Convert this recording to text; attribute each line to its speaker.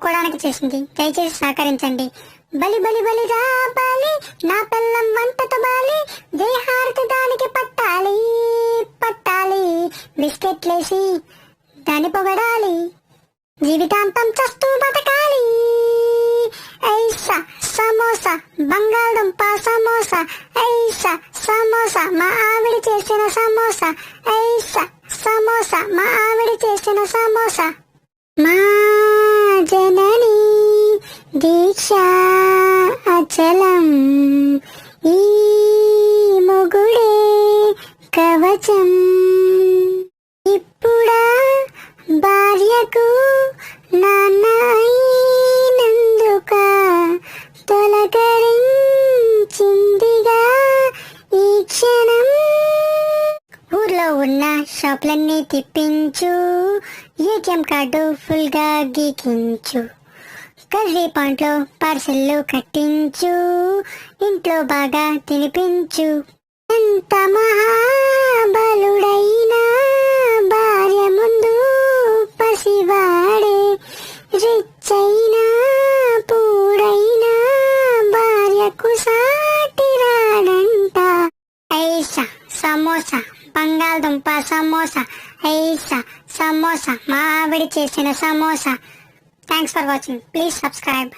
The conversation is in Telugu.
Speaker 1: కోడానికి చేసింది, దయచేసి సహకరించండి. బలి బలి బలి రా బాలి, నా పిల్లం వంటతో బాలి, దేహార్తి దానికి పట్టాలి పట్టాలి, బిస్కెట్లేసి దాన్ని పొగడాలి, జీవితాంతం చస్తూ బతకాలి. ఐసా సమోసా, బంగాళదుంప సమోసా, ఐసా సమోసా, మా ఆవిడ చేసిన సమోసా, ఐసా సమోసా, మా ఆవిడ చేసిన సమోసా. మా జనని దీక్ష అచలం, ఈ మొగుడే కవచం. ఇప్పుడా భార్యకు నాన్న అయినందుక తొలకరించిందిగా ఈ క్షణం. ఊర్లో ఉన్న షాపులన్నీ తిప్పించు, ఏటీఎం కార్డు ఫుల్ గా గీకించు, కర్రీ పాయింట్లో పార్సెల్లు కట్టించు, ఇంట్లో బాగా తినిపించు. ఎంత మహాబలుడైనా భార్య ముందు పసివాడే, రిచ్ అయినా పూడైనా భార్యకు సాటి రాడంట. ఐసా సమోసా, బంగాళదుంప సమోసా, ఐసా సమోసా, మా ఆవిడ చేసిన samosa. Thanks for watching. Please subscribe.